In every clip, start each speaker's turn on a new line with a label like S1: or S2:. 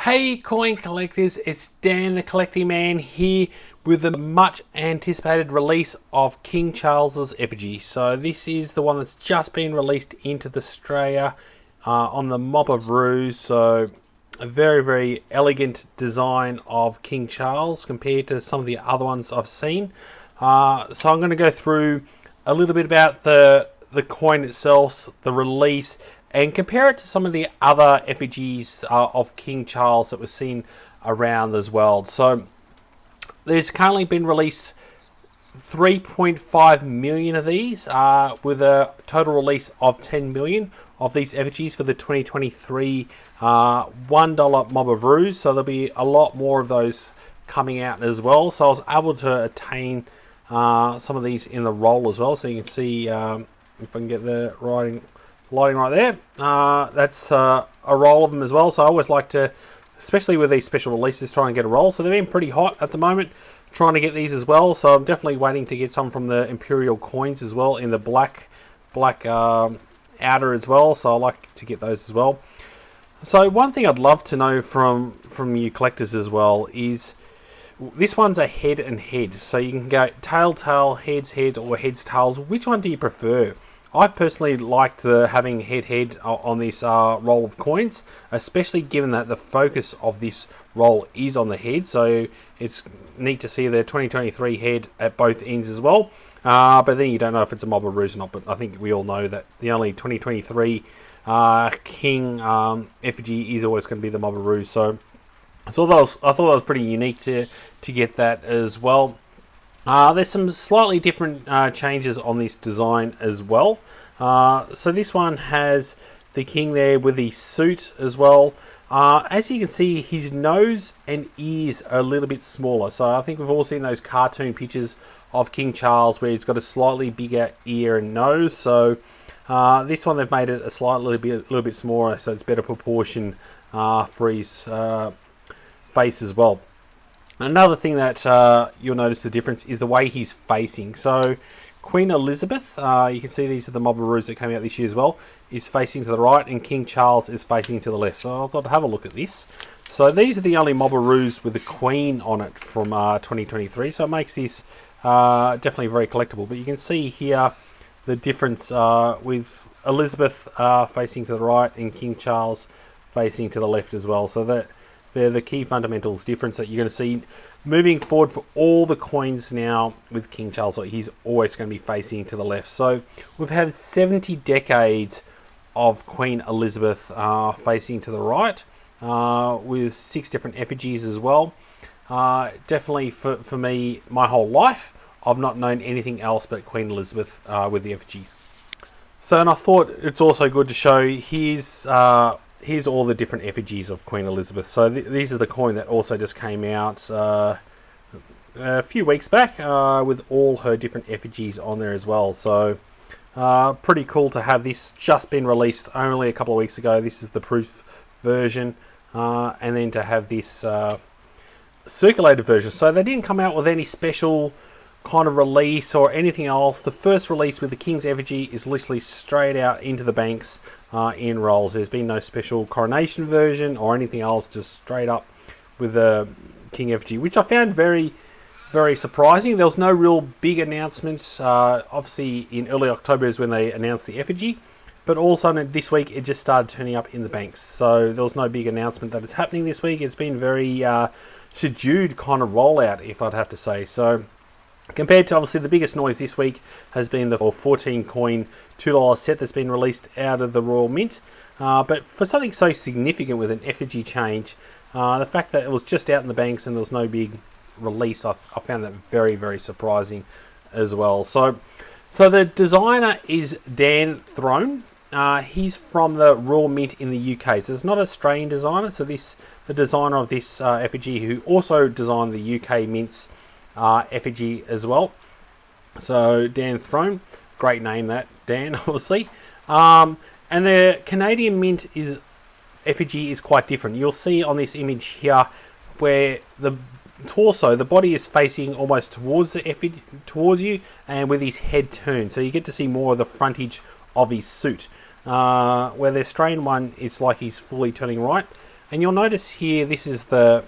S1: Hey coin collectors, it's Dan the Collecting Man here with the much anticipated release of King Charles's Effigy. So this is the one that's just been released into Australia on the Mob of Roos. So a very elegant design of King Charles compared to some of the other ones I've seen. So I'm going to go through a little bit about the coin itself, the release, and compare it to some of the other effigies of King Charles that we're seen around as well. So there's currently been released 3.5 million of these, with a total release of 10 million of these effigies for the 2023 $1 Mob of Roos. So there'll be a lot more of those coming out as well. So I was able to attain some of these in the roll as well. So you can see, if I can get the lighting right there, that's a roll of them as well. So I always like to, especially with these special releases, try and get a roll. So they're being pretty hot at the moment, trying to get these as well. So I'm definitely waiting to get some from the Imperial coins as well in the black outer as well. So I like to get those as well. So one thing I'd love to know from you collectors as well is, this one's a head and head. So you can go tail, heads, or heads, tails. Which one do you prefer? I personally liked having head on this roll of coins, especially given that the focus of this roll is on the head. So it's neat to see the 2023 head at both ends as well. But then you don't know if it's a Mob of Roos or not. But I think we all know that the only 2023 King Effigy is always going to be the Mob of Roos. So I thought that was pretty unique to get that as well. There's some slightly different changes on this design as well. So this one has the king there with the suit as well. As you can see, his nose and ears are a little bit smaller. So I think we've all seen those cartoon pictures of King Charles where he's got a slightly bigger ear and nose. So this one they've made it a little bit smaller, so it's better proportion for his face as well. Another thing that you'll notice the difference is the way he's facing. So Queen Elizabeth, you can see these are the Mob of Roos that came out this year as well, is facing to the right, and King Charles is facing to the left. So I thought, have a look at this. So these are the only Mob of Roos with the Queen on it from 2023. So it makes this definitely very collectible. But you can see here the difference with Elizabeth facing to the right and King Charles facing to the left as well. So that they're the key fundamentals difference that you're going to see moving forward for all the coins now with King Charles. So he's always going to be facing to the left. So we've had 70 decades of Queen Elizabeth facing to the right, with 6 different effigies as well. Definitely for me, my whole life, I've not known anything else but Queen Elizabeth with the effigies. So, and I thought it's also good to show here's all the different effigies of Queen Elizabeth. So these are the coin that also just came out a few weeks back with all her different effigies on there as well. So pretty cool to have this just been released only a couple of weeks ago. This is the proof version, and then to have this circulated version. So they didn't come out with any special kind of release or anything else. The first release with the King's Effigy is literally straight out into the banks in rolls. There's been no special coronation version or anything else, just straight up with the King Effigy, which I found very surprising. There was no real big announcements. Obviously in early October is when they announced the Effigy, but also this week it just started turning up in the banks. So there was no big announcement that it's happening this week. It's been very subdued kind of rollout, if I'd have to say. So compared to, obviously, the biggest noise this week has been the 14 coin $2 set that's been released out of the Royal Mint. But for something so significant with an effigy change, the fact that it was just out in the banks and there was no big release, I found that very surprising as well. So the designer is Dan Throne. He's from the Royal Mint in the UK. So it's not an Australian designer. So the designer of this effigy, who also designed the UK Mint's effigy as well. So Dan Throne, great name that, Dan, obviously. And the Canadian Mint effigy is quite different. You'll see on this image here where the torso, the body is facing almost towards the effigy, towards you, and with his head turned. So you get to see more of the frontage of his suit. Where the Australian one, it's like he's fully turning right. And you'll notice here, this is the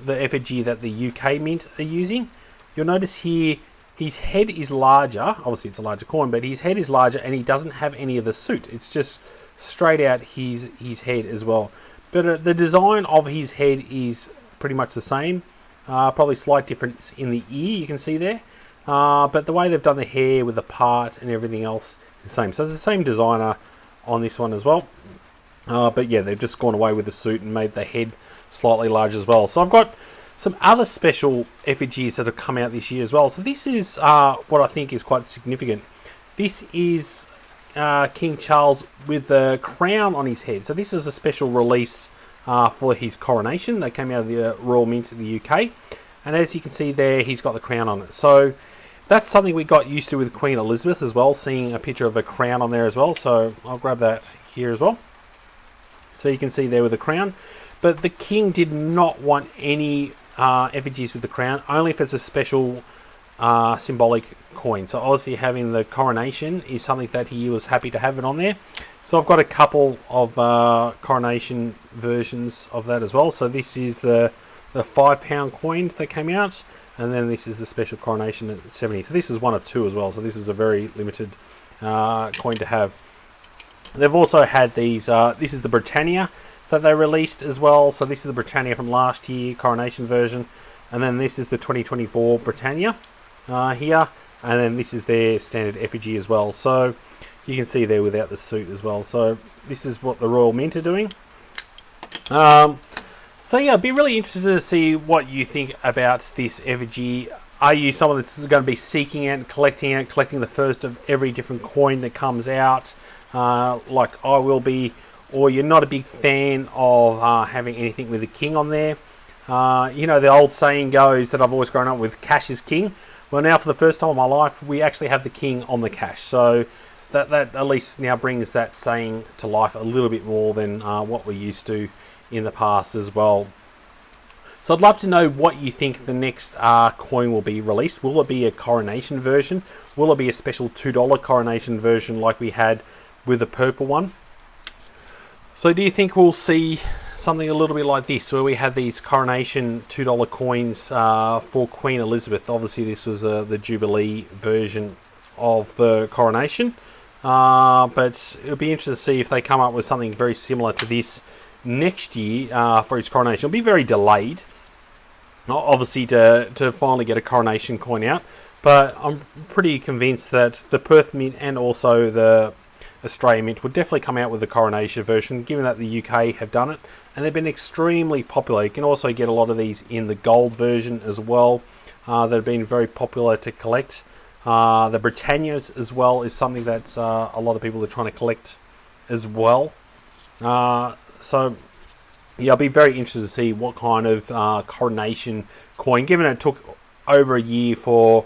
S1: effigy that the UK Mint are using. You'll notice here his head is larger. Obviously it's a larger coin, but his head is larger and he doesn't have any of the suit. It's just straight out his head as well. But the design of his head is pretty much the same. Probably slight difference in the ear, you can see there. But the way they've done the hair with the part and everything else is the same. So it's the same designer on this one as well. But yeah, they've just gone away with the suit and made the head slightly larger as well. So I've got some other special effigies that have come out this year as well. So this is what I think is quite significant. This is King Charles with the crown on his head. So this is a special release for his coronation. They came out of the Royal Mint in the UK. And as you can see there, he's got the crown on it. So that's something we got used to with Queen Elizabeth as well, seeing a picture of a crown on there as well. So I'll grab that here as well. So you can see there with the crown. But the king did not want any effigies with the crown, only if it's a special symbolic coin. So obviously having the coronation is something that he was happy to have it on there. So I've got a couple of coronation versions of that as well. So this is the £5 coin that came out, and then this is the special coronation at 70. So this is one of two as well. So this is a very limited coin to have. They've also had these, this is the Britannia that they released as well. So this is the Britannia from last year, coronation version. And then this is the 2024 Britannia here. And then this is their standard effigy as well. So you can see there without the suit as well. So this is what the Royal Mint are doing. So yeah, I'd be really interested to see what you think about this effigy. Are you someone that's going to be seeking it, collecting the first of every different coin that comes out, like I will be, or you're not a big fan of having anything with the king on there? You know, the old saying goes that I've always grown up with, cash is king. Well, now for the first time in my life, we actually have the king on the cash. So that at least now brings that saying to life a little bit more than what we're used to in the past as well. So I'd love to know what you think the next coin will be released. Will it be a coronation version? Will it be a special $2 coronation version like we had with the purple one? So do you think we'll see something a little bit like this, where we had these coronation $2 coins for Queen Elizabeth? Obviously this was the Jubilee version of the coronation, but it'll be interesting to see if they come up with something very similar to this next year for its coronation. It'll be very delayed, obviously, to finally get a coronation coin out, but I'm pretty convinced that the Perth Mint and also the Australian Mint would definitely come out with the coronation version, given that the UK have done it, and they've been extremely popular. You can also get a lot of these in the gold version as well, that have been very popular to collect. The Britannias as well is something that a lot of people are trying to collect as well. So yeah, I'll be very interested to see what kind of coronation coin, given it took over a year for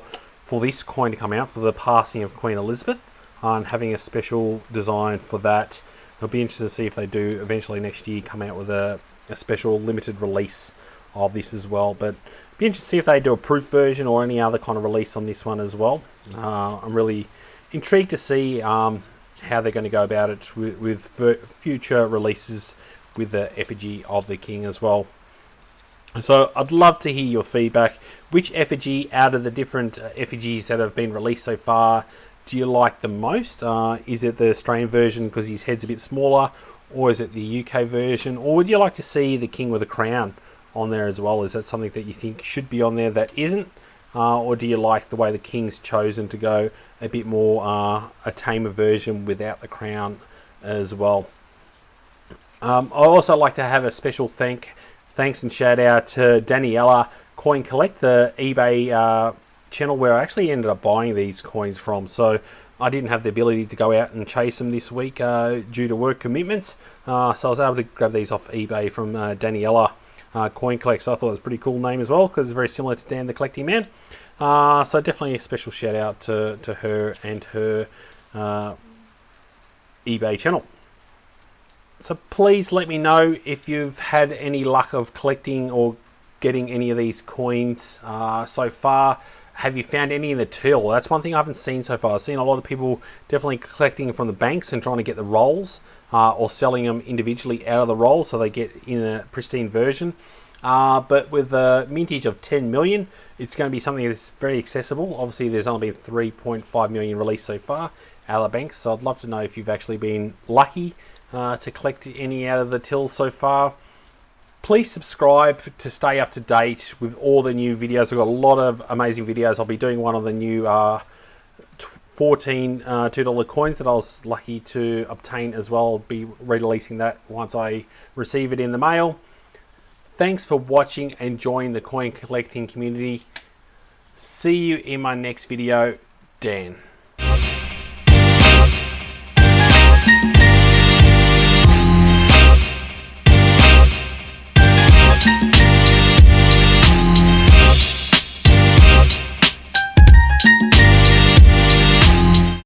S1: this coin to come out, for the passing of Queen Elizabeth, and having a special design for that. It'll be interesting to see if they do eventually next year come out with a special limited release of this as well. But be interested to see if they do a proof version or any other kind of release on this one as well. I'm really intrigued to see how they're going to go about it with future releases with the effigy of the king as well. So I'd love to hear your feedback. Which effigy out of the different effigies that have been released so far do you like the most? Is it the Australian version because his head's a bit smaller, or is it the UK version, or would you like to see the king with a crown on there as well? Is that something that you think should be on there that isn't? Or do you like the way the king's chosen to go a bit more a tamer version without the crown as well? I also like to have a special thanks and shout out to Daniela Coin Collect, the eBay channel where I actually ended up buying these coins from. So I didn't have the ability to go out and chase them this week due to work commitments. So I was able to grab these off eBay from Daniela Coin Collect. So I thought it was a pretty cool name as well, because it's very similar to Dan the Collecting Man. So definitely a special shout out to her and her eBay channel. So please let me know if you've had any luck of collecting or getting any of these coins so far. Have you found any in the till? That's one thing I haven't seen so far. I've seen a lot of people definitely collecting from the banks and trying to get the rolls, or selling them individually out of the rolls so they get in a pristine version. But with a mintage of 10 million, it's going to be something that's very accessible. Obviously, there's only been 3.5 million released so far out of the banks, so I'd love to know if you've actually been lucky to collect any out of the till so far. Please subscribe to stay up to date with all the new videos. I've got a lot of amazing videos. I'll be doing one of the new 14 $2 coins that I was lucky to obtain as well. I'll be releasing that once I receive it in the mail. Thanks for watching and joining the coin collecting community. See you in my next video. Dan.